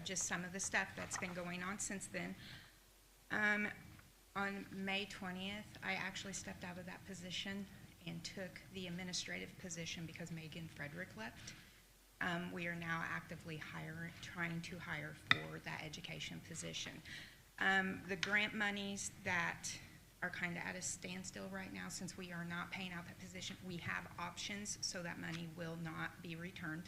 just some of the stuff that's been going on since then. On May 20th, I actually stepped out of that position and took the administrative position because Megan Frederick left. We are now actively trying to hire for that education position. The grant monies that are kind of at a standstill right now, since we are not paying out that position, we have options, so that money will not be returned.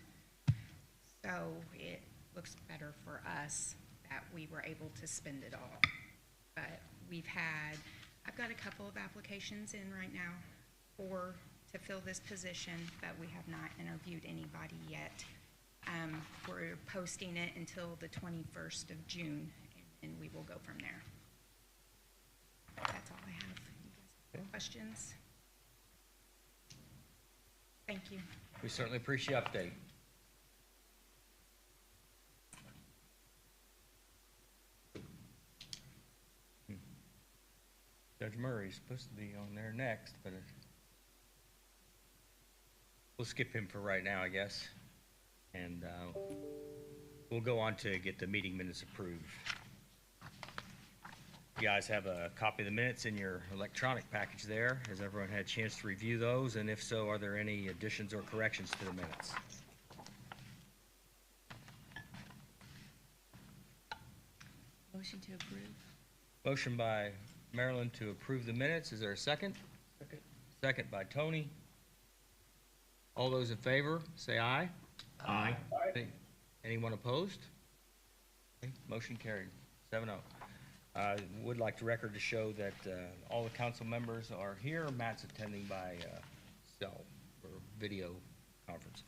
So it looks better for us that we were able to spend it all. But I've got a couple of applications in right now to fill this position, but we have not interviewed anybody yet. We're posting it until the 21st of June, and we will go from there. That's all I have. You guys have questions? Thank you. We certainly appreciate the update. Judge Murray's supposed to be on there next, but we'll skip him for right now, I guess. And we'll go on to get the meeting minutes approved. You guys have a copy of the minutes in your electronic package there. Has everyone had a chance to review those? And if so, are there any additions or corrections to the minutes? Motion to approve. Motion by Marilyn to approve the minutes. Is there a second? Second. Second by Tony. All those in favor, say aye. Aye. Anyone opposed? Okay, motion carried, 7-0. Would like the record to show that all the council members are here. Matt's attending by cell or video conference.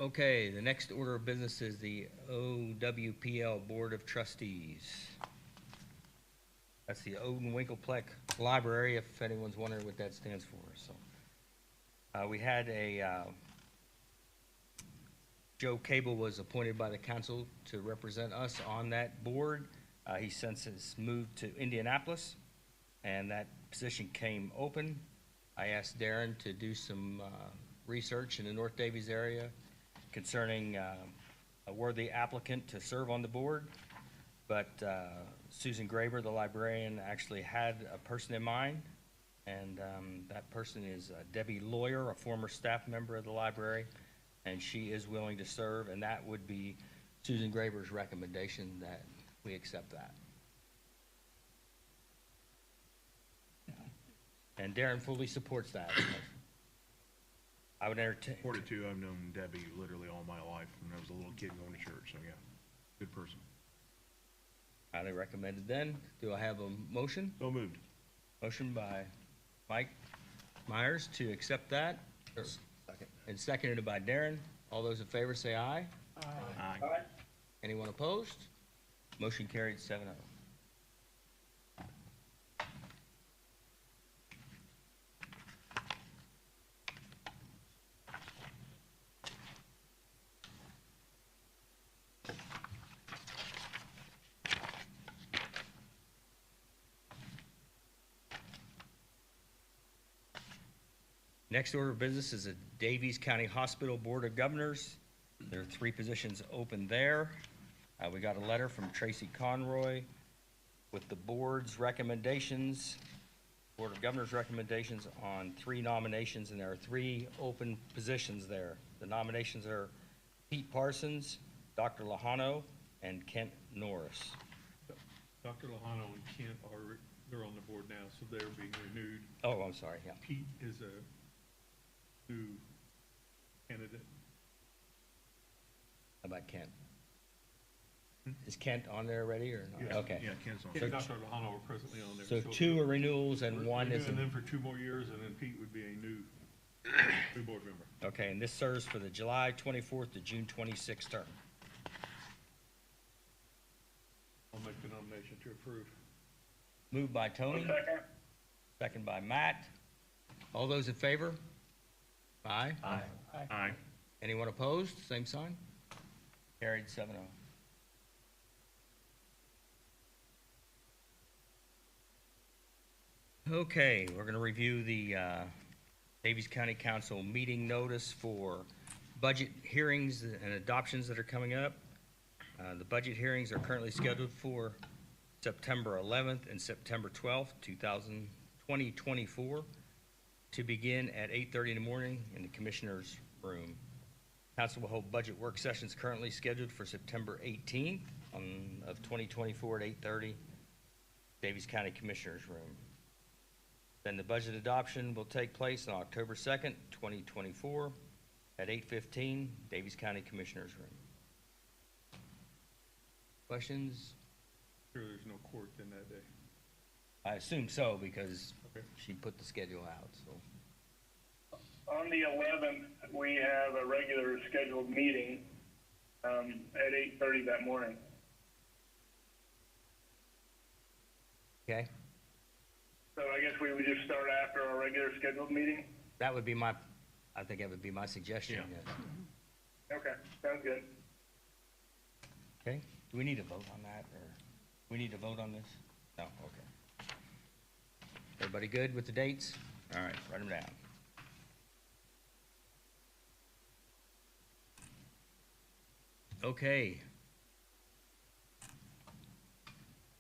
Okay, the next order of business is the OWPL Board of Trustees. That's the Odin Winkelpleck Library, if anyone's wondering what that stands for. So we had Joe Cable was appointed by the council to represent us on that board. He since has moved to Indianapolis, and that position came open. I asked Darren to do some research in the North Daviess area concerning a worthy applicant to serve on the board, but Susan Graber, the librarian, actually had a person in mind, and that person is Debbie Lawyer, a former staff member of the library, and she is willing to serve, and that would be Susan Graber's recommendation that we accept that. And Darren fully supports that. I would entertain. 42, I've known Debbie literally all my life when I was a little kid going to church, so yeah, good person. Highly recommended then. Do I have a motion? So moved. Motion by Mike Myers to accept that. Second. And seconded by Darren. All those in favor say aye. Aye. Aye. Anyone opposed? Motion carried 7-0. Next order of business is the Daviess County Hospital Board of Governors. There are 3 positions open there. We got a letter from Tracy Conroy with the board's recommendations, Board of Governors recommendations on 3 nominations, and there are 3 open positions there. The nominations are Pete Parsons, Dr. Lahano, and Kent Norris. Dr. Lahano and Kent they're on the board now, so they're being renewed. Oh, I'm sorry, yeah. Pete is a new candidate. How about Kent? Is Kent on there already or not? Yeah. Okay. Yeah, Kent's on. Kent and Dr. Lahano are presently on there. So 2 are renewals and 1 is. And then for 2 more years, and then Pete would be a new board member. Okay, and this serves for the July 24th to June 26th term. I'll make the nomination to approve. Moved by Tony. Second by Matt. All those in favor? Aye. Aye. Aye. Anyone opposed? Same sign. Carried 7-0. Okay, we're going to review the Daviess County Council meeting notice for budget hearings and adoptions that are coming up. The budget hearings are currently scheduled for September 11th and September 12th, 2024, to begin at 8:30 in the morning in the Commissioners' Room. Council will hold budget work sessions currently scheduled for September 18th of 2024 at 8:30, Daviess County Commissioners' Room. Then the budget adoption will take place on October 2nd, 2024 at 8:15, Daviess County Commissioners' Room. Questions? Sure, there's no court then that day. I assume so, because Okay. she put the schedule out, so. On the 11th, we have a regular scheduled meeting at 8:30 that morning. Okay, So I guess we would just start after our regular scheduled meeting? that would be I think that would be my suggestion. Yeah. Yeah. Okay, sounds good. Okay, do we need to vote on that, or we need to vote on this? No, okay. Everybody good with the dates? All right, write them down. Okay.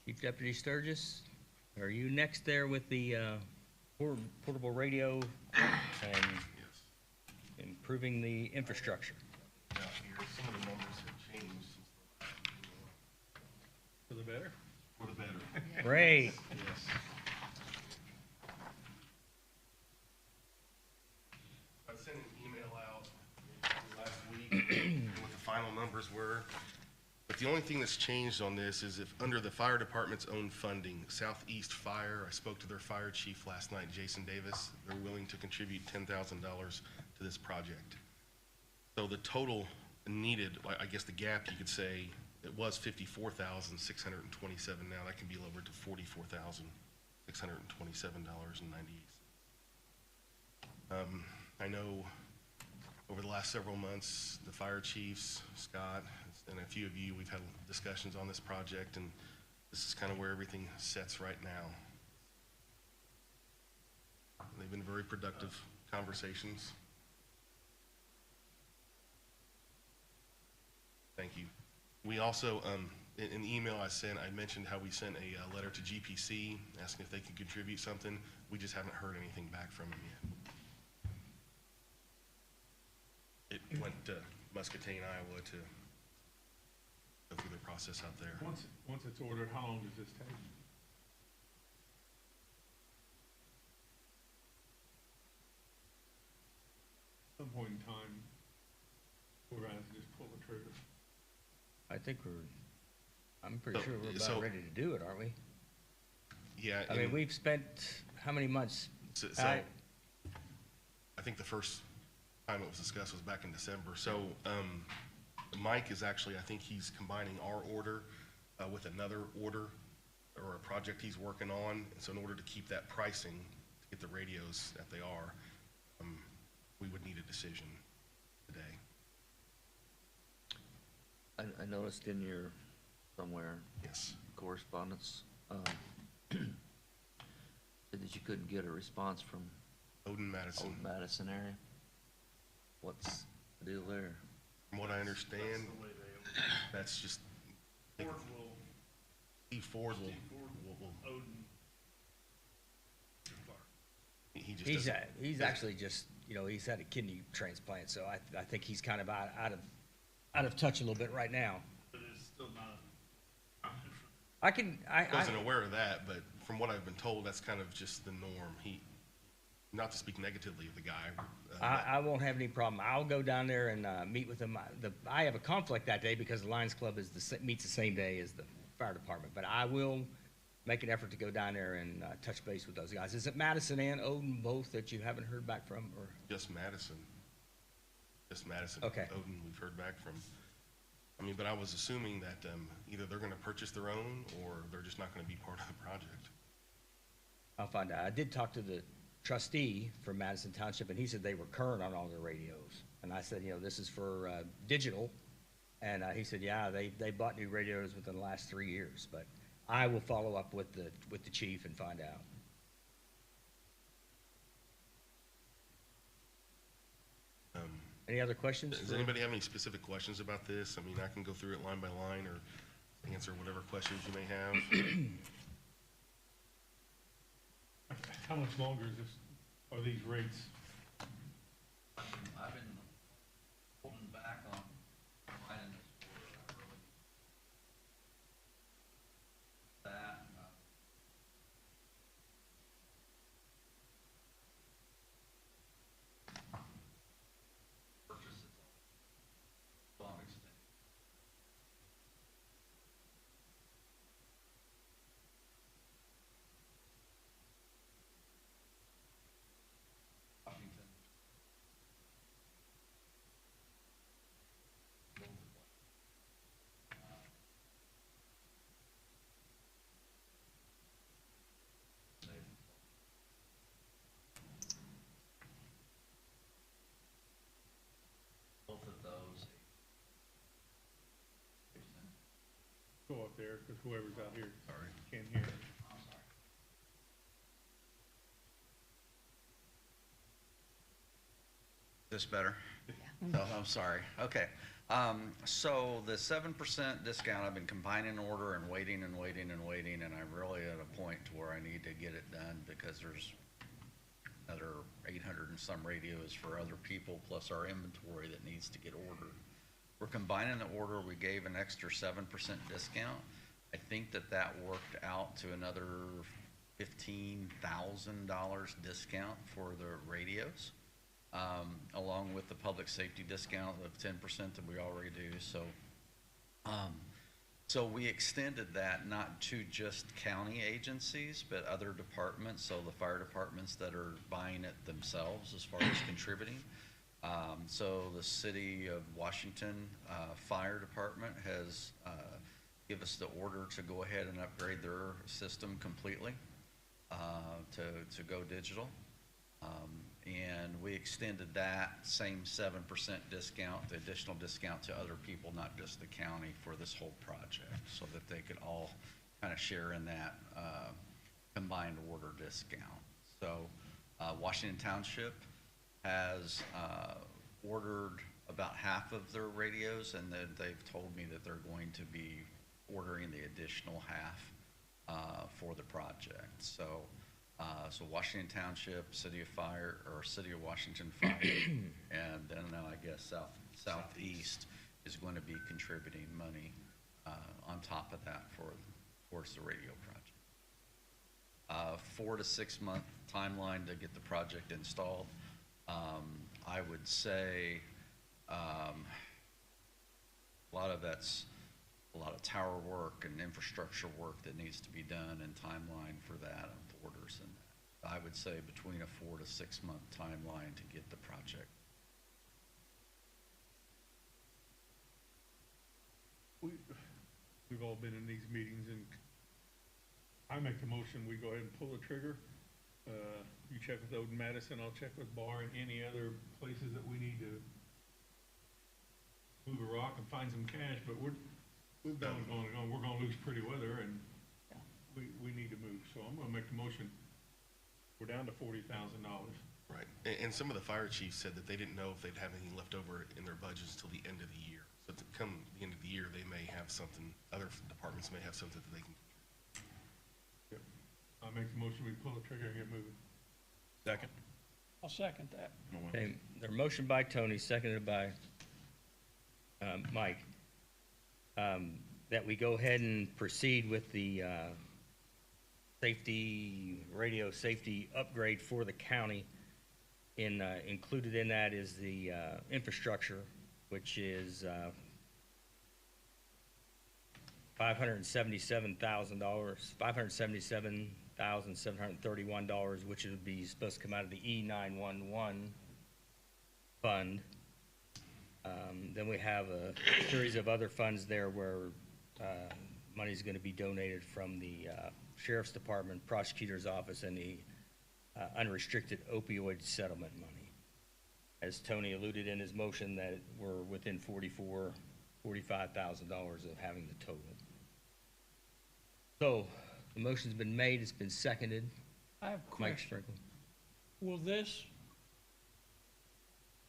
Chief Deputy Sturgis, are you next there with the portable radio and Yes. improving the infrastructure? Now here, some of the numbers have changed since the last email. For the better? For the better. Great. Yes. I sent an email out last week what the final numbers were. But the only thing that's changed on this is if under the fire department's own funding, Southeast Fire, I spoke to their fire chief last night, Jason Daviess, they're willing to contribute $10,000 to this project. So the total needed, I guess the gap you could say, it was $54,627 now, that can be lowered to $44,627.98. I know over the last several months, the fire chiefs, Scott, and a few of you, we've had discussions on this project, and this is kind of where everything sets right now. They've been very productive conversations. Thank you. We also, in the email I sent, I mentioned how we sent a letter to GPC asking if they could contribute something. We just haven't heard anything back from them yet. It went to Muscatine, Iowa to go through the process out there. Once it's ordered, how long does this take? At some point in time, we're gonna have to just pull the trigger. I think I'm pretty So- sure we're so- about ready to do it, aren't we? Yeah. I mean, and we've spent, how many months? so I- I think the first time it was discussed was back in December. So Mike is actually, I think he's combining our order with another order or a project he's working on. And so in order to keep that pricing, to get the radios that they are, we would need a decision today. I noticed in your, somewhere, Yes. correspondence, said that you couldn't get a response from Odin Madison. Old Madison area. What's the deal there? From what I understand, that's just. Steve Ford will. He just doesn't. He's actually just, he's had a kidney transplant, so I think he's kind of out of touch a little bit right now. But it's still not. I wasn't aware of that, but from what I've been told, that's kind of just the norm. Not to speak negatively of the guy. I won't have any problem. I'll go down there and meet with him. I have a conflict that day because the Lions Club meets the same day as the fire department, but I will make an effort to go down there and touch base with those guys. Is it Madison and Odin both that you haven't heard back from, or? Just Madison. Just Madison. Okay. Odin, we've heard back from. I mean, but I was assuming that either they're gonna purchase their own, or they're just not gonna be part of the project. I'll find out. I did talk to the trustee from Madison Township, and he said they were current on all their radios. And I said, this is for digital. And he said, yeah, they bought new radios within the last 3 years. But I will follow up with the chief and find out. Any other questions? Does for- anybody have any specific questions about this? I mean, I can go through it line by line or answer whatever questions you may have. How much longer is this, are these rates? I've been holding back on finding this order, I really. That, purchase it to some extent. Washington. Both of those. Go up there, because whoever's out here Sorry. can't hear. I'm sorry. This better? Oh, I'm sorry. Okay. So the 7% discount, I've been combining order and waiting and waiting and waiting, and I'm really at a point to where I need to get it done because there's another 800 and some radios for other people, plus our inventory that needs to get ordered. We're combining the order. We gave an extra 7% discount. I think that that worked out to another $15,000 discount for the radios, along with the public safety discount of 10% that we already do. So we extended that not to just county agencies, but other departments, so the fire departments that are buying it themselves as far as contributing. So the City of Washington Fire Department has give us the order to go ahead and upgrade their system completely to go digital. And we extended that same 7% discount, the additional discount to other people, not just the county, for this whole project, so that they could all kind of share in that combined order discount. So Washington Township has ordered about half of their radios, and then they've told me that they're going to be ordering the additional half for the project. So Washington Township, City of Washington Fire, and then now I guess Southeast is going to be contributing money on top of that towards the radio project. 4 to 6 month timeline to get the project installed. I would say a lot of that's a lot of tower work and infrastructure work that needs to be done, and timeline for that, and orders and that. I would say between a 4 to 6 month timeline to get the project. We've all been in these meetings, and I make the motion, we go ahead and pull the trigger. You check with Odin Madison, I'll check with Barr and any other places that we need to move a rock and find some cash, but we've gone, we're gonna lose pretty weather, and we need to move, so I'm gonna make the motion. We're down to $40,000. Right. And some of the fire chiefs said that they didn't know if they'd have anything left over in their budgets till the end of the year. So to come the end of the year, they may have something, other departments may have something that they can. Yep. I make the motion, we pull the trigger and get moving. Second. I'll second that. Okay, their motion by Tony, seconded by Mike, that we go ahead and proceed with the radio safety upgrade for the county. Included in that is the infrastructure, which is $577,731, which would be supposed to come out of the E911 fund. Then we have a series of other funds there where money is going to be donated from the Sheriff's Department, Prosecutor's Office, and the unrestricted opioid settlement money. As Tony alluded in his motion, that we're within $45,000 of having the total. So, the motion's been made, it's been seconded. I have a Mike question. Strickland. Will this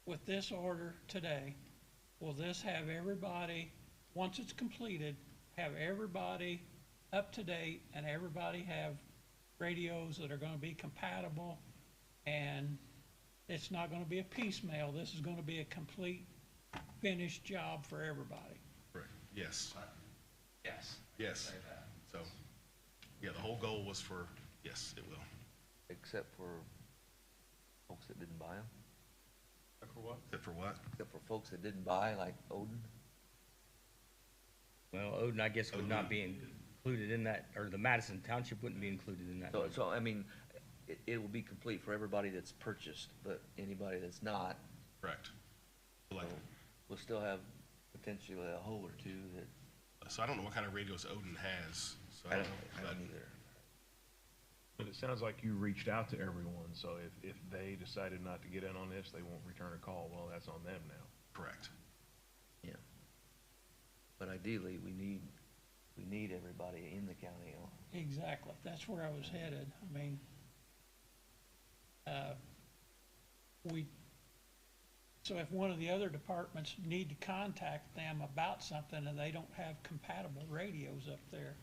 with this order today, will this have everybody, once it's completed, have everybody up to date and everybody have radios that are gonna be compatible? And it's not gonna be a piecemeal, this is gonna be a complete finished job for everybody. Correct. Yes, Yes. yes. Say that. So, yeah, the whole goal was for, yes, it will. Except for folks that didn't buy them? For what? Except for what? Except for folks that didn't buy, like Odin? Well, Odin, I guess, would not be included in that, or the Madison Township wouldn't be included in that. So, I mean, it will be complete for everybody that's purchased, but anybody that's not, Correct. so Like, we'll still have potentially a hole or two that, so I don't know what kind of radios Odin has, so I I don't, don't know. I don't either. But it sounds like you reached out to everyone, so if they decided not to get in on this, they won't return a call, well, that's on them now. Correct. Yeah. But ideally, we need everybody in the county on. Exactly, that's where I was headed. I mean, so if one of the other departments need to contact them about something and they don't have compatible radios up there,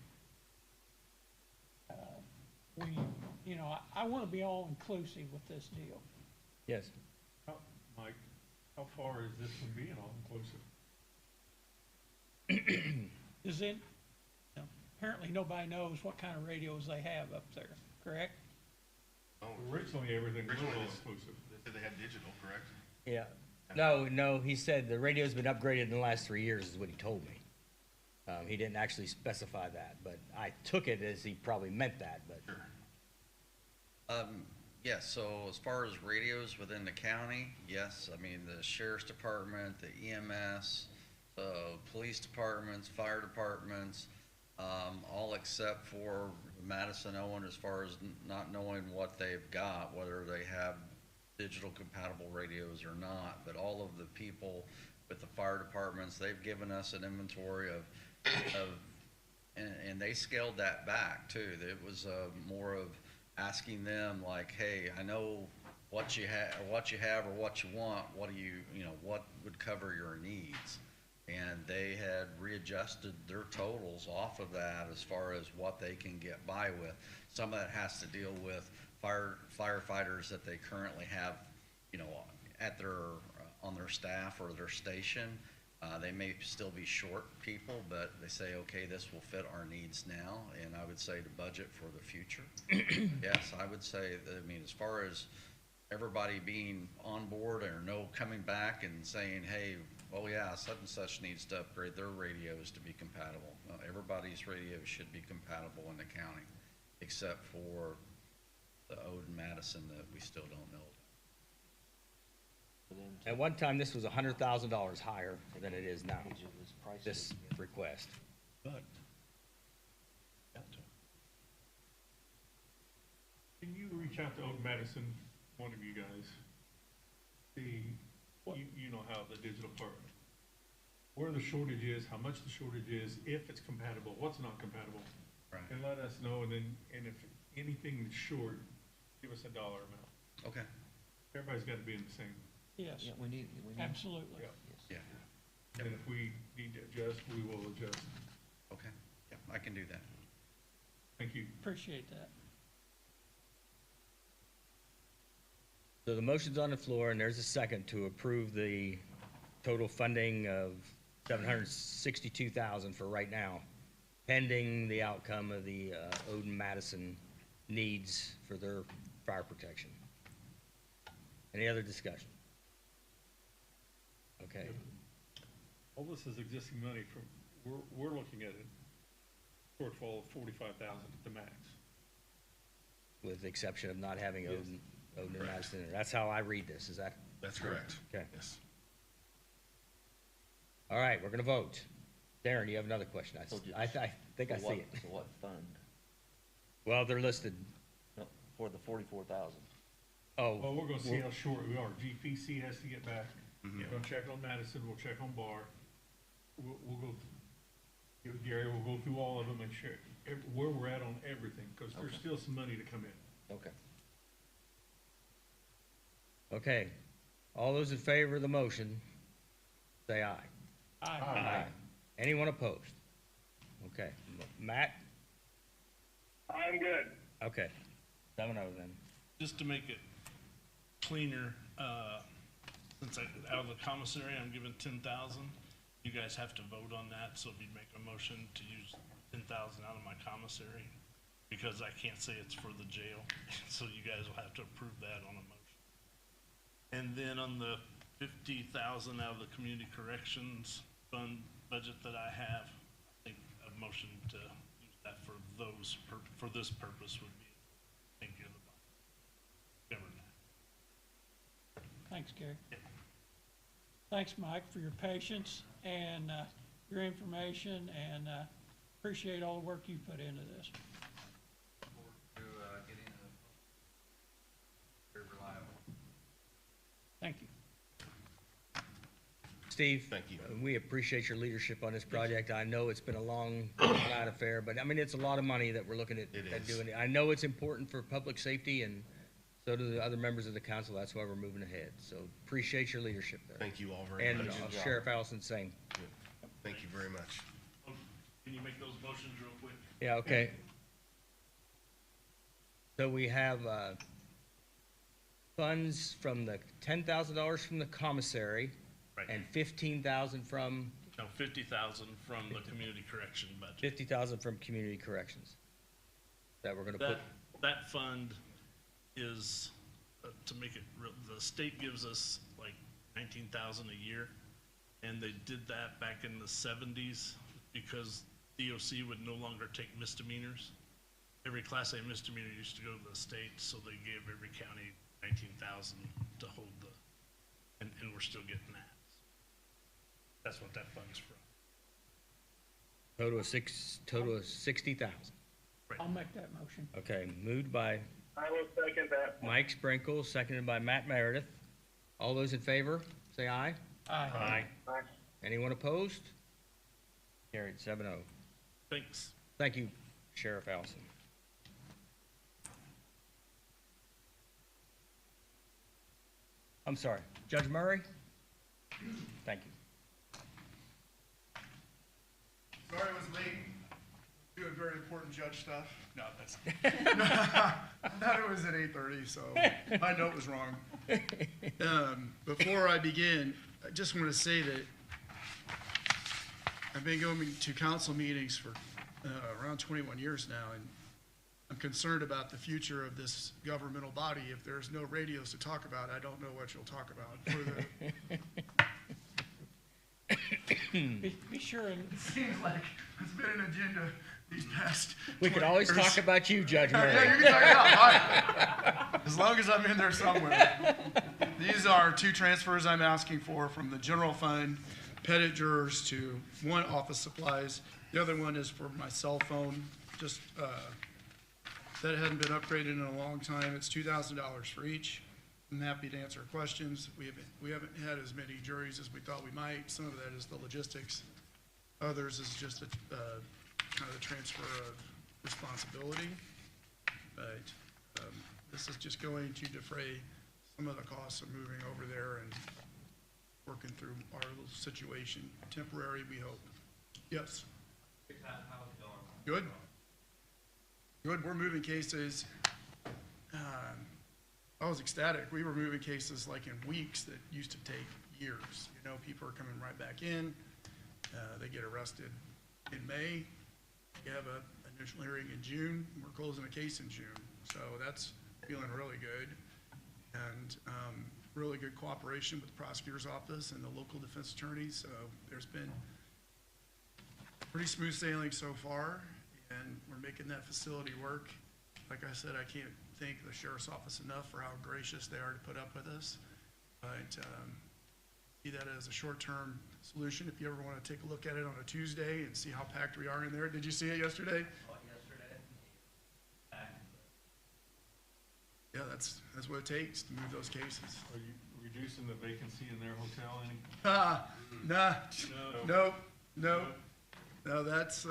I wanna be all inclusive with this deal. Yes. Mike, how far is this from being all inclusive? Is it, apparently nobody knows what kind of radios they have up there, correct? Oh, Originally, everything was all Originally, it's- inclusive. they said they had digital, correct? Yeah. No, he said the radio's been upgraded in the last 3 years, is what he told me. He didn't actually specify that, but I took it as he probably meant that, but. Sure. Yes, so as far as radios within the county, yes, I mean, the sheriff's department, the EMS, the police departments, fire departments, all except for Madison Owen as far as not knowing what they've got, whether they have digital compatible radios or not, but all of the people with the fire departments, they've given us an inventory and they scaled that back too. It was more of asking them like, hey, I know what you have or what you want, what do you what would cover your needs? And they had readjusted their totals off of that as far as what they can get by with. Some of that has to deal with firefighters that they currently have, at on their staff or their station. They may still be short people, but they say, okay, this will fit our needs now, and I would say to budget for the future. Yes, I would say that, as far as everybody being on board or coming back and saying, hey, oh yeah, such and such needs to upgrade their radios to be compatible. Everybody's radios should be compatible in the county, except for the Odin Madison that we still don't know. At one time, this was $100,000 higher than it is now, this request. But, Can you reach out to Oak Madison, one of you guys? See, you know how the digital part, where the shortage is, how much the shortage is, if it's compatible, what's not compatible. Right. And let us know, and if anything is short, give us a dollar amount. Okay. Everybody's gotta be in the same, Yes, Yeah, we need. absolutely. yeah. Yes. Yeah. And if we need to adjust, we will adjust. Okay. Yeah, I can do that. Thank you. Appreciate that. So the motion's on the floor, and there's a second to approve the total funding of $762,000 for right now, pending the outcome of the Odin Madison needs for their fire protection. Any other discussion? Okay. All this is existing money from, we're looking at a shortfall of 45,000 at the max. With the exception of not having Yes. Odin and Correct. Madison in there. That's how I read this, is that? That's correct. Okay. Yes. All right, we're gonna vote. Darren, you have another question? I think I see it. So what fund? Well, they're listed, No, for the 44,000. oh. Well, we're gonna see how short we are. GPC has to get back. Mhm. We're gonna check on Madison, we'll check on Bar. We'll go, Gary will go through all of them and share where we're at on everything, because there's Okay. still some money to come in. Okay. Okay. All those in favor of the motion, say aye. Aye. Anyone opposed? Okay, Matt? I'm good. Okay, 7-0 then. Just to make it cleaner, since out of the commissary, I'm giving 10,000. You guys have to vote on that, so if you'd make a motion to use 10,000 out of my commissary, because I can't say it's for the jail, so you guys will have to approve that on a motion. And then on the 50,000 out of the community corrections fund budget that I have, I think a motion to use that for for this purpose would be, I think you're the body. Govern that. Thanks, Gary. Yeah. Thanks, Mike, for your patience and your information, and appreciate all the work you put into this. Very reliable. Thank you. Steve? Thank you. We appreciate your leadership on this project. I know it's been a long, drawn-out affair, but I mean, it's a lot of money that we're looking at It at is. doing. I know it's important for public safety, and so do the other members of the council. That's why we're moving ahead. So appreciate your leadership there. Thank you all very And much. Sheriff Allison, same. Thank you very much. Can you make those motions real quick? Yeah, okay. So we have funds from the $10,000 from the commissary Right. and 15,000 from, No, 50,000 from the community correction budget. 50,000 from community corrections that we're gonna put. That fund is, to make it real, the state gives us like 19,000 a year. And they did that back in the 70s because DOC would no longer take misdemeanors. Every Class A misdemeanor used to go to the state, so they gave every county 19,000 to hold and we're still getting that. That's what that fund's from. Total of 60,000. I'll make that motion. Okay, moved by I will second that. Mike Sprinkle, seconded by Matt Meredith. All those in favor, say aye. Aye. Aye. Anyone opposed? Carried 7-0. Thanks. Thank you, Sheriff Allison. I'm sorry, Judge Murray? Thank you. Sorry I was late. Doing very important judge stuff. No, that's, I thought it was at 8:30, so my note was wrong. Before I begin, I just want to say that I've been going to council meetings for around 21 years now, and I'm concerned about the future of this governmental body. If there's no radios to talk about, I don't know what you'll talk about. Be sure and It seems like it's been an agenda these past. We could 20 always years. talk about you, Judge Yeah, Murray. you can talk it out. All right. As long as I'm in there somewhere. These are two transfers I'm asking for from the general fund, pettit jurors, to one office supplies. The other one is for my cell phone, just, that hadn't been upgraded in a long time. It's $2,000 for each. I'm happy to answer questions. We haven't had as many juries as we thought we might. Some of that is the logistics. Others is just a, kind of a transfer of responsibility. But this is just going to defray some of the costs of moving over there and working through our little situation. Temporary, we hope. Yes? How's it going? Good. Good, we're moving cases. I was ecstatic. We were moving cases like in weeks that used to take years. You know, people are coming right back in. They get arrested in May. You have an initial hearing in June. We're closing a case in June. So that's feeling really good. And really good cooperation with the prosecutor's office and the local defense attorneys. So there's been pretty smooth sailing so far, and we're making that facility work. Like I said, I can't thank the sheriff's office enough for how gracious they are to put up with us. But see that as a short-term solution. If you ever want to take a look at it on a Tuesday and see how packed we are in there. Did you see it yesterday? Oh, yesterday? Yeah, that's what it takes to move those cases. Are you reducing the vacancy in their hotel any? No, that's,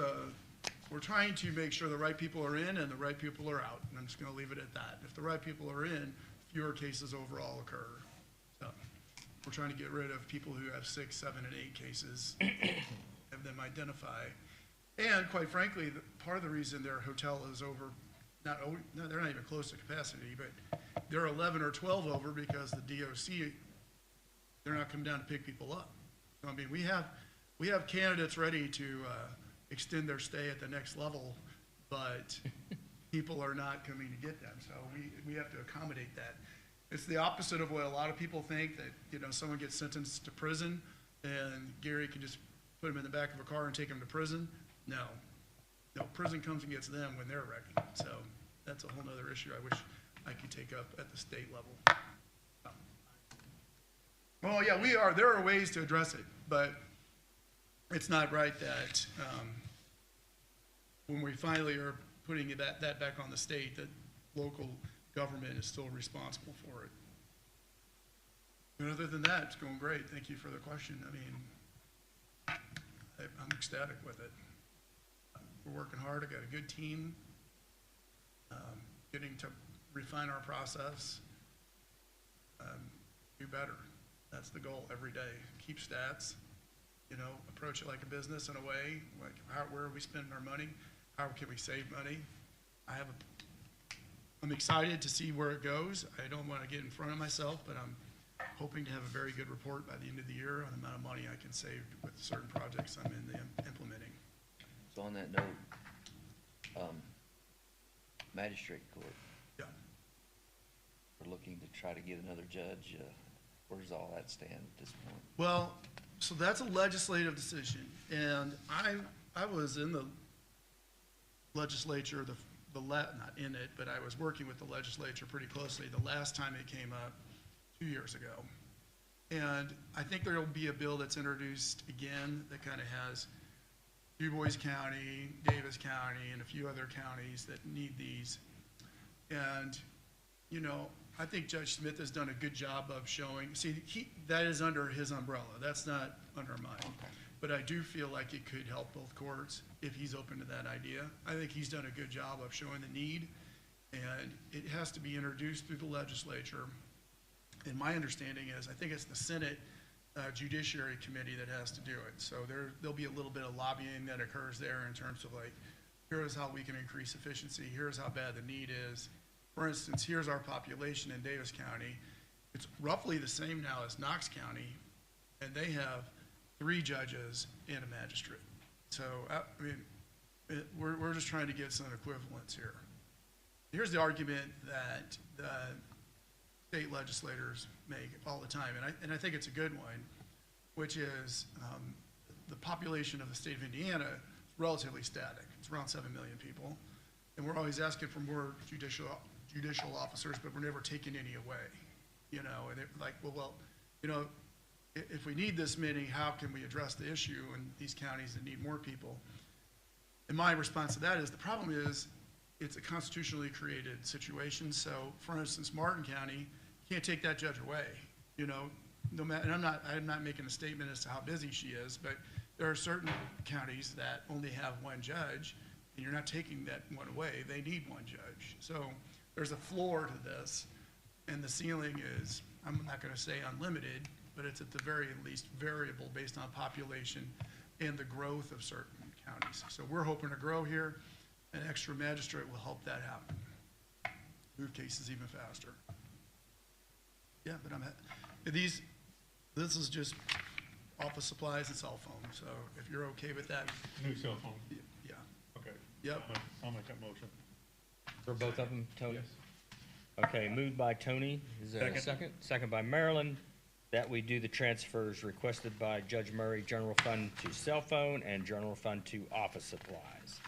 we're trying to make sure the right people are in and the right people are out. And I'm just gonna leave it at that. If the right people are in, fewer cases overall occur. So, We're trying to get rid of people who have 6, 7, and 8 cases, have them identify. And quite frankly, part of the reason their hotel is over, no, they're not even close to capacity, but they're 11 or 12 over because the DOC, they're not coming down to pick people up. So, I mean, we have candidates ready to extend their stay at the next level, but people are not coming to get them. So we have to accommodate that. It's the opposite of what a lot of people think, that, you know, someone gets sentenced to prison and Gary can just put them in the back of a car and take them to prison. No, prison comes and gets them when they're ready. So that's a whole nother issue I wish I could take up at the state level. Well, yeah, there are ways to address it, but it's not right that when we finally are putting that back on the state, that local government is still responsible for it. And other than that, it's going great. Thank you for the question. I mean, I'm ecstatic with it. We're working hard. I got a good team, getting to refine our process, do better. That's the goal every day. Keep stats, you know, approach it like a business in a way, like where are we spending our money? How can we save money? I'm excited to see where it goes. I don't want to get in front of myself, but I'm hoping to have a very good report by the end of the year on the amount of money I can save with certain projects I'm implementing. So on that note, magistrate court, Yeah. we're looking to try to get another judge. Where does all that stand at this point? Well, so that's a legislative decision, and I was in the legislature, not in it, but I was working with the legislature pretty closely the last time it came up 2 years ago. And I think there will be a bill that's introduced again that kind of has DuBois County, Daviess County, and a few other counties that need these. And, you know, I think Judge Smith has done a good job of showing, that is under his umbrella. That's not under mine. Okay. But I do feel like it could help both courts if he's open to that idea. I think he's done a good job of showing the need, and it has to be introduced through the legislature. And my understanding is, I think it's the Senate Judiciary Committee that has to do it. So there'll be a little bit of lobbying that occurs there in terms of like, here's how we can increase efficiency, here's how bad the need is. For instance, here's our population in Daviess County. It's roughly the same now as Knox County, and they have 3 judges and a magistrate. So, I mean, we're just trying to get some equivalence here. Here's the argument that the state legislators make all the time, and I think it's a good one, which is the population of the state of Indiana is relatively static. It's around 7 million people, and we're always asking for more judicial officers, but we're never taking any away, you know. And they're like, well, you know, if we need this many, how can we address the issue in these counties that need more people? And my response to that is, the problem is, it's a constitutionally created situation. So, for instance, Martin County, you can't take that judge away, you know, no matter, and I'm not making a statement as to how busy she is, but there are certain counties that only have 1 judge, and you're not taking that one away. They need 1 judge. So there's a floor to this, and the ceiling is, I'm not going to say unlimited, but it's at the very least variable based on population and the growth of certain counties. So we're hoping to grow here. An extra magistrate will help that happen. Move cases even faster. Yeah, but this is just office supplies and cell phone. So if you're okay with that. New cell phone. Yeah. Okay. Yep. I'll make that motion. For both of them, Tony? Yes. Okay, moved by Tony. Is there a second? Second by Marilyn, that we do the transfers requested by Judge Murray, general fund to cell phone and general fund to office supplies.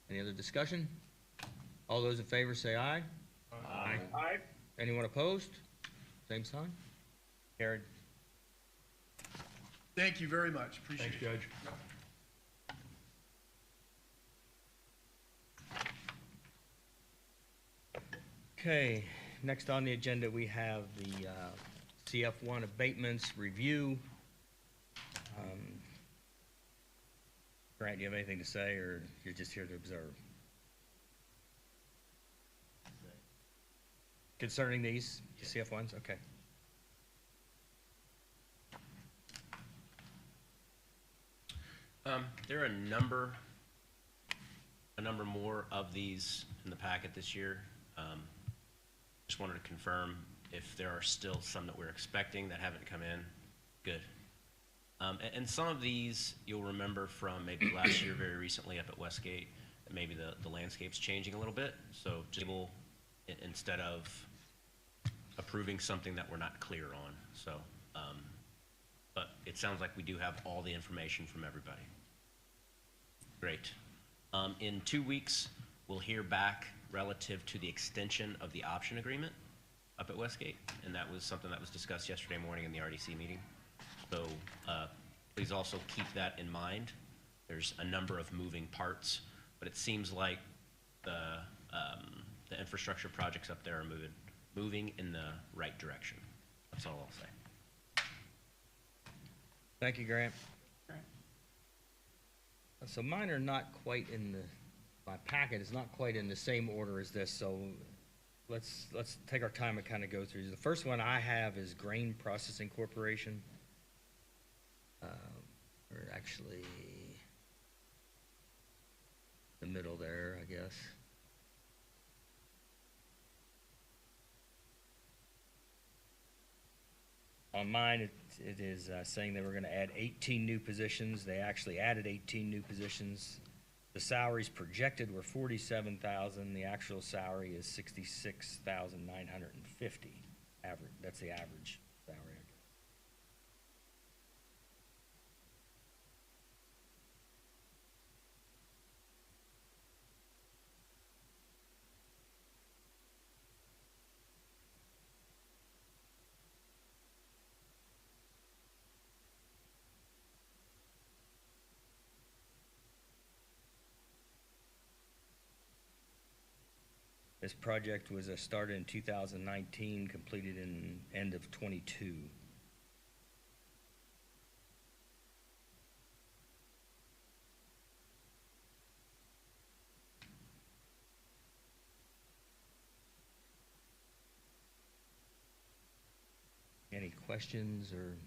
Any other discussion? All those in favor say aye. Aye. Aye. Anyone opposed? Same sign? Carried. Thank you very much. Appreciate Thanks, it. Judge. Okay, next on the agenda, we have the CF1 abatements review. Grant, do you have anything to say, or you're just here to observe? Concerning these CF1s? Okay. There are a number more of these in the packet this year. Just wanted to confirm if there are still some that we're expecting that haven't come in. Good. And some of these you'll remember from maybe last year, very recently up at Westgate, that maybe the landscape's changing a little bit. So just able, instead of approving something that we're not clear on. So, but it sounds like we do have all the information from everybody. Great. In 2 weeks, we'll hear back relative to the extension of the option agreement up at Westgate, and that was something that was discussed yesterday morning in the RDC meeting. So please also keep that in mind. There's a number of moving parts, but it seems like the infrastructure projects up there are moving in the right direction. That's all I'll say. Thank you, Grant. So mine are not quite in my packet is not quite in the same order as this, so let's take our time and kind of go through these. The first one I have is Grain Processing Corporation. Or actually the middle there, I guess. On mine, it is saying that we're going to add 18 new positions. They actually added 18 new positions. The salaries projected were $47,000. The actual salary is $66,950. Average. That's the average salary. This project was started in 2019, completed in end of '22. Any questions or?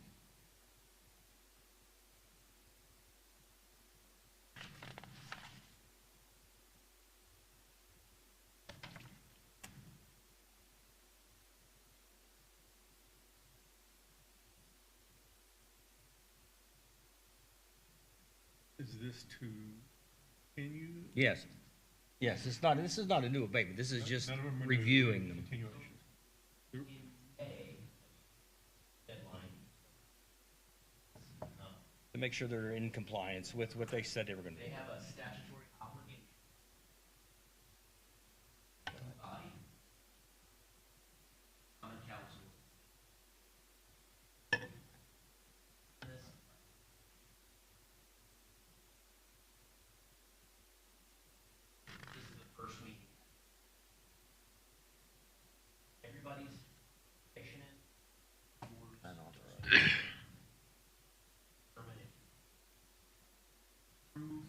Is this to continue? Yes. Yes, this is not a new abatement. This is just None of them are new, reviewing them. continuation. To make sure they're in compliance with what they said they were gonna do. They have a statutory obligation. Body. Common council. This is the first week. Everybody's patient in. Permanent. Approve.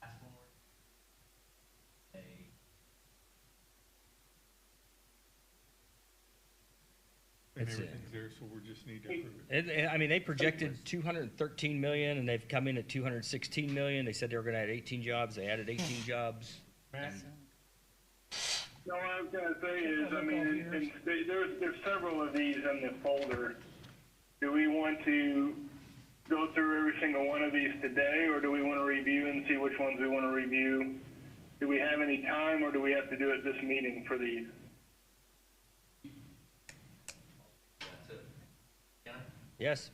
Ask for more. And That's it. everything's there, so we just need to approve it. I mean, they projected 213 million, and they've come in at 216 million. They said they were gonna add 18 jobs. They added 18 jobs. No, what I was gonna say is, I mean, there's several of these in the folder. Do we want to go through every single one of these today, or do we want to review and see which ones we want to review? Do we have any time, or do we have to do it this meeting for these? Yes.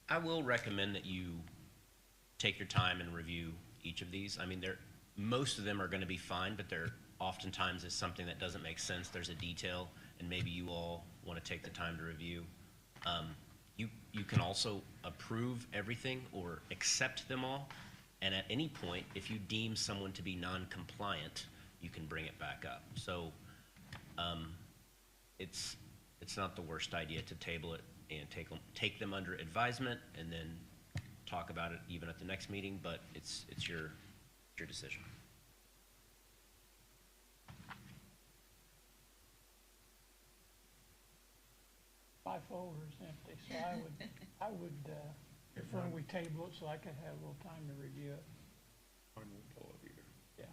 I will recommend that you take your time and review each of these. I mean, most of them are going to be fine, but there oftentimes is something that doesn't make sense. There's a detail, and maybe you all want to take the time to review. You can also approve everything or accept them all, and at any point, if you deem someone to be non-compliant, you can bring it back up. So it's not the worst idea to table it and take them under advisement and then talk about it even at the next meeting, but it's your decision. My folder's empty, so I would prefer we table it so I could have a little time to review it. I won't pull it either.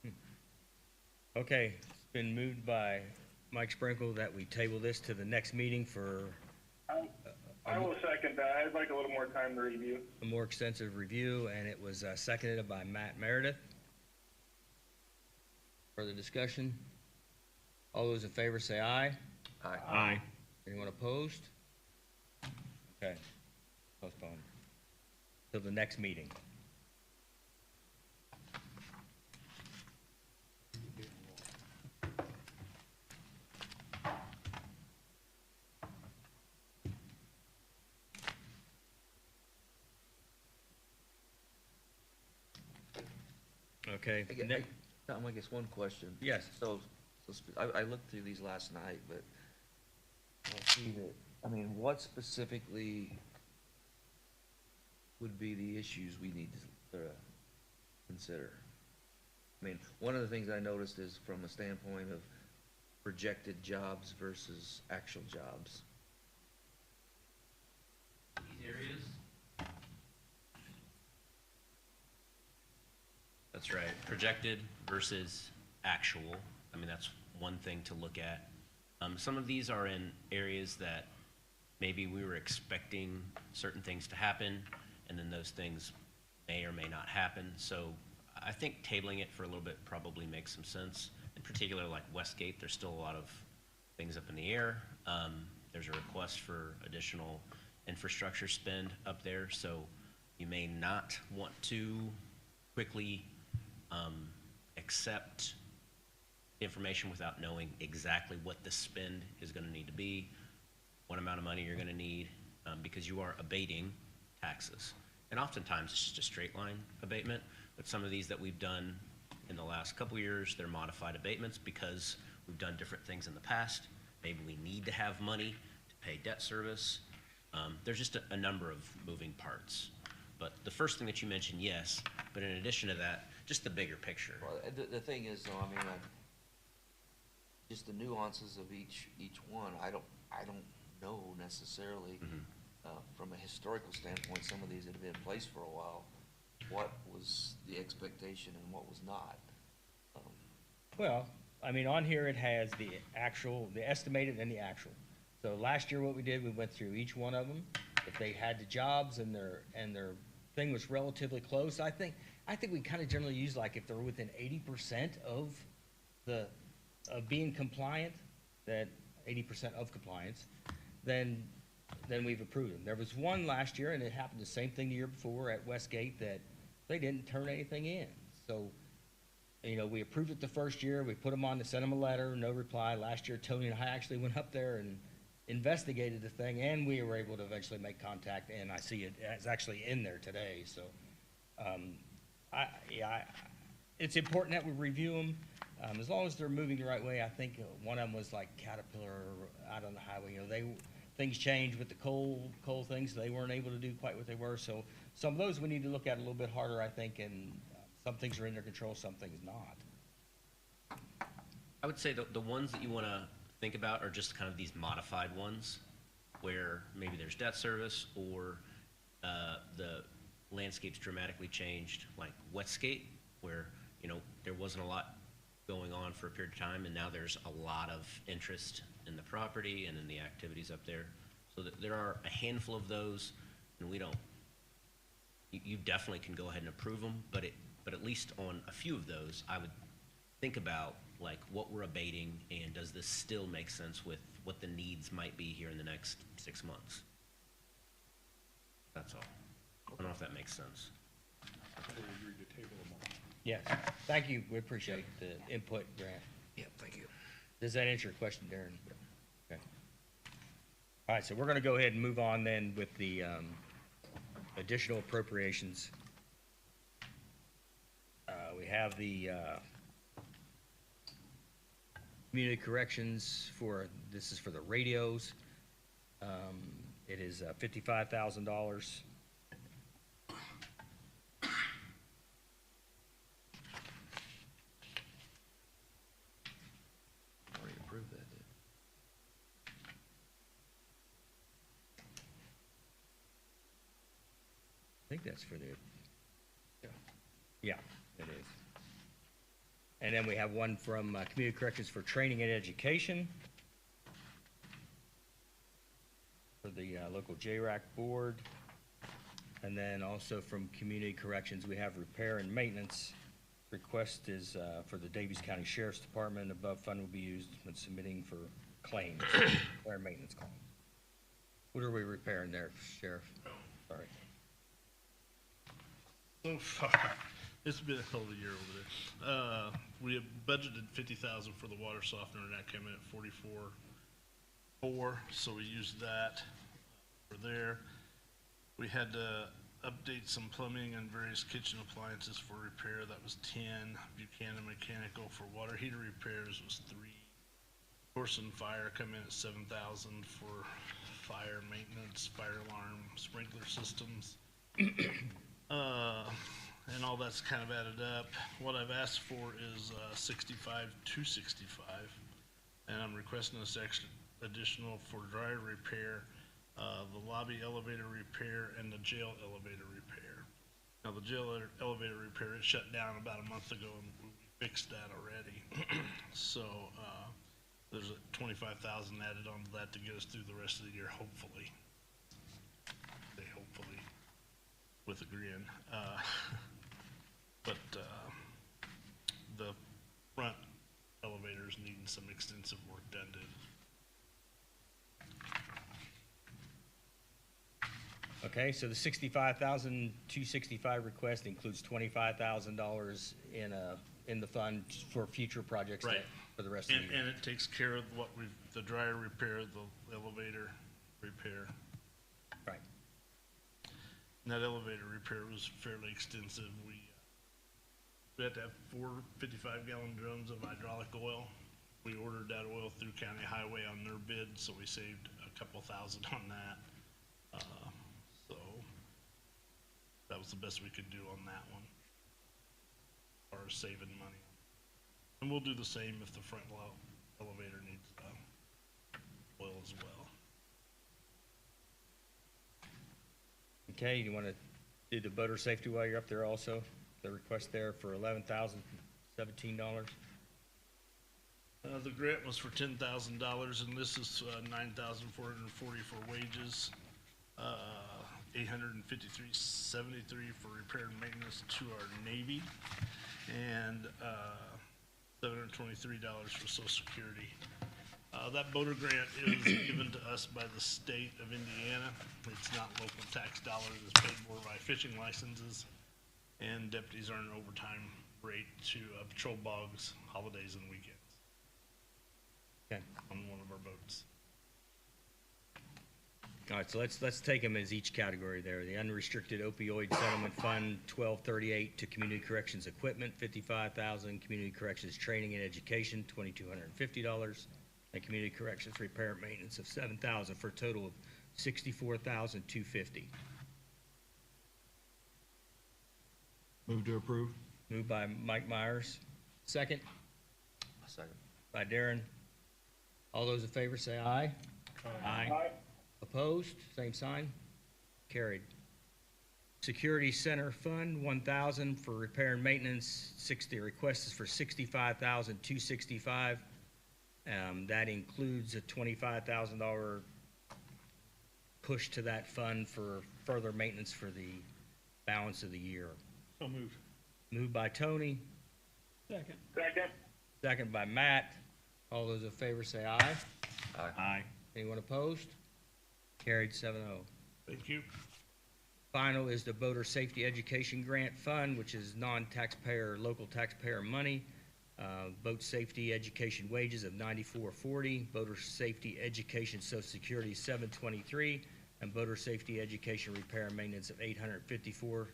Yeah. Okay, it's been moved by Mike Sprinkle that we table this to the next meeting for I will second that. I'd like a little more time to review. a more extensive review, and it was seconded by Matt Meredith. Further discussion? All those in favor say aye. Aye. Anyone opposed? Okay, postponed till the next meeting. Okay, Tom, I guess one question. Yes. I looked through these last night, but I see that, I mean, what specifically would be the issues we need to consider? I mean, one of the things I noticed is from a standpoint of projected jobs versus actual jobs. These areas? That's right, projected versus actual. I mean, that's one thing to look at. Some of these are in areas that maybe we were expecting certain things to happen, and then those things may or may not happen. So I think tabling it for a little bit probably makes some sense. In particular, like Westgate, there's still a lot of things up in the air. There's a request for additional infrastructure spend up there, so you may not want to quickly accept information without knowing exactly what the spend is going to need to be, what amount of money you're going to need, because you are abating taxes. And oftentimes it's just a straight line abatement, but some of these that we've done in the last couple years, they're modified abatements because we've done different things in the past. Maybe we need to have money to pay debt service. There's just a number of moving parts. But the first thing that you mentioned, yes, but in addition to that, just the bigger picture. Well, the thing is, though, I mean, just the nuances of each one, I don't know necessarily, from a historical standpoint, some of these that have been in place for a while, what was the expectation and what was not. Well, I mean, on here it has the actual, the estimated and the actual. So last year what we did, we went through each one of them. If they had the jobs and their thing was relatively close, I think we kind of generally use, like, if they're within 80% of being compliant, that 80% of compliance, then we've approved them. There was one last year, and it happened the same thing the year before at Westgate, that they didn't turn anything in. So, you know, we approved it the first year, we put them on to send them a letter, no reply. Last year, Tony and I actually went up there and investigated the thing, and we were able to eventually make contact, and I see it's actually in there today. So, it's important that we review them. As long as they're moving the right way. I think one of them was like Caterpillar out on the highway. You know, things changed with the coal things. They weren't able to do quite what they were. So some of those we need to look at a little bit harder, I think, and some things are in their control, some things not. I would say the ones that you want to think about are just kind of these modified ones where maybe there's debt service or the landscape's dramatically changed, like Westgate, where, you know, there wasn't a lot going on for a period of time, and now there's a lot of interest in the property and in the activities up there. So there are a handful of those, and you definitely can go ahead and approve them, but at least on a few of those, I would think about, like, what we're abating, and does this still make sense with what the needs might be here in the next 6 months? That's all. I don't know if that makes sense. So we agreed to table them all. Yes, thank you, we appreciate the input, Grant. Yeah, thank you. Does that answer your question, Darren? Okay. All right, so we're gonna go ahead and move on then with the additional appropriations. We have the community corrections this is for the radios. It is $55,000. Already approved that, did think that's for the, yeah, it is. And then we have one from Community Corrections for Training and Education for the local JRAC board. And then also from Community Corrections, we have repair and maintenance. Request is for the Daviess County Sheriff's Department. Above fund will be used when submitting for claims, repair and maintenance claims. What are we repairing there, Sheriff? Sorry. So far, it's been a hell of a year over there. We have budgeted 50,000 for the water softener, and that came in at 44.4, so we used that for there. We had to update some plumbing and various kitchen appliances for repair. That was 10. Buchanan Mechanical for water heater repairs was 3. Horse and Fire come in at 7,000 for fire maintenance, fire alarm, sprinkler systems. And all that's kind of added up. What I've asked for is 65,265, and I'm requesting this extra additional for dryer repair, the lobby elevator repair, and the jail elevator repair. Now, the jail elevator repair, it shut down about a month ago, and we fixed that already. So there's a 25,000 added onto that to get us through the rest of the year, hopefully. Hopefully, with a grin. But the front elevators needing some extensive work done to. Okay, so the $65,265 request includes $25,000 in the fund for future projects Right. for the rest of the year. And it takes care of what the dryer repair, the elevator repair. Right. And that elevator repair was fairly extensive. We had to have 4 55-gallon drums of hydraulic oil. We ordered that oil through County Highway on their bid, so we saved a couple thousand on that. So that was the best we could do on that one, as far as saving money. And we'll do the same if the front elevator needs oil as well. Okay, you want to do the boater safety while you're up there also? The request there for $11,017. The grant was for $10,000, and this is $9,440 for wages, $853.73 for repair and maintenance to our Navy, and $723 for Social Security. That boater grant is given to us by the state of Indiana. It's not local tax dollars. It's paid for by fishing licenses, and deputies earn an overtime rate to patrol bogs, holidays, and weekends. Okay. On one of our boats. All right, so let's take them as each category there. The unrestricted opioid settlement fund, $1,238 to community corrections equipment, $55,000. Community corrections training and education, $2,250. And community corrections repair and maintenance of $7,000 for a total of $64,250. Move to approve. Moved by Mike Myers. Second Second. by Darren. All those in favor say aye. Aye. Opposed? Same sign. Carried. Security Center Fund, $1,000 for repair and maintenance. The request is for $65,265. That includes a $25,000 push to that fund for further maintenance for the balance of the year. So moved. Moved by Tony, Second. second by Matt. All those in favor say aye. Aye. Anyone opposed? Carried 7-0. Thank you. Final is the Boater Safety Education Grant Fund, which is non-taxpayer, local taxpayer money. Boat safety education wages of $94.40, boater safety education Social Security $723, and boater safety education repair and maintenance of $854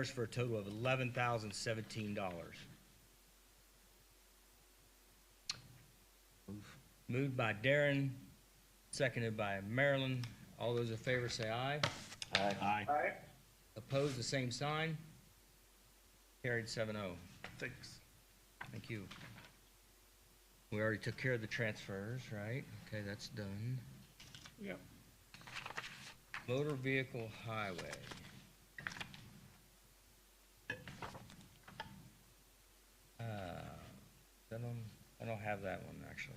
for a total of $11,017. Moved by Darren, seconded by Marilyn. All those in favor say aye. Aye. Opposed, the same sign. Carried 7-0. Thanks. Thank you. We already took care of the transfers, right? Okay, that's done. Yep. Motor vehicle highway. have that one, actually.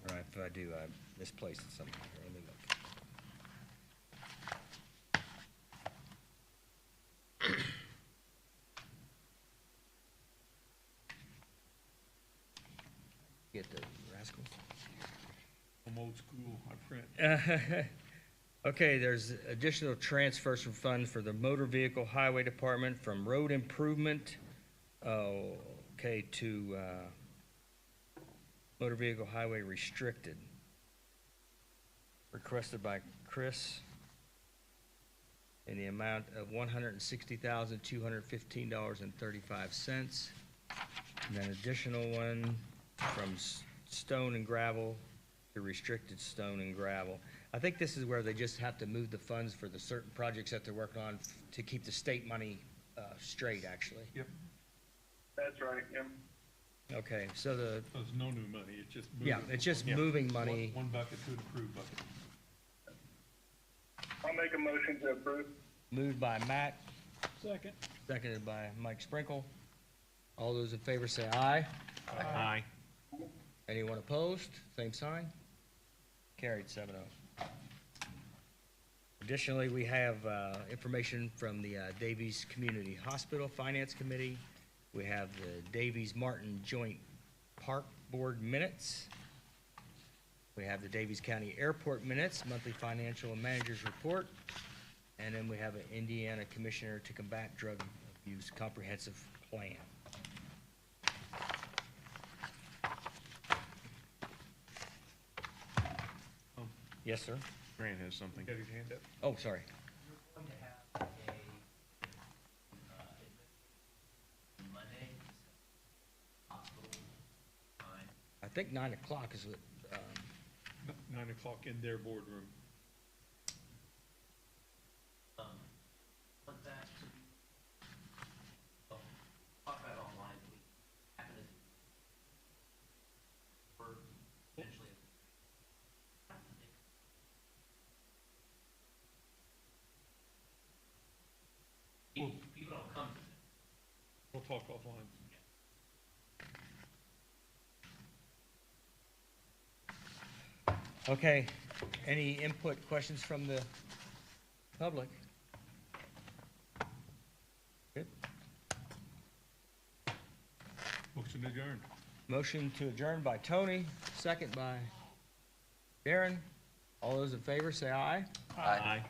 All right, if I do, I misplaced it somewhere. Here, let me look. Get the rascals. I'm old school, I print. Okay, there's additional transfers from funds for the motor vehicle highway department from road improvement, to, motor vehicle highway restricted. Requested by Chris in the amount of $160,215.35. And then additional one from stone and gravel to restricted stone and gravel. I think this is where they just have to move the funds for the certain projects that they're working on to keep the state money straight, actually. Yep, That's right, yeah. Okay, so the, there's no new money, it's just moving. yeah, it's just Yeah. moving money. One bucket to an approved bucket. I'll make a motion to approve. Moved by Matt, Second. seconded by Mike Sprinkle. All those in favor say aye. Aye. Anyone opposed? Same sign. Carried 7-0. Additionally, we have information from the Daviess Community Hospital Finance Committee. We have the Daviess Martin Joint Park Board minutes. We have the Daviess County Airport minutes, monthly financial and managers report. And then we have an Indiana Commissioner to Combat Drug Abuse Comprehensive Plan. Yes, sir. Grant has something. Got his hand up? Oh, sorry. I think 9 o'clock is what, 9 o'clock in their boardroom. People don't come to it. We'll talk offline. okay. Any input, questions from the public? Good. Motion adjourned. Motion to adjourn by Tony, second by Darren. All those in favor, say aye. Aye.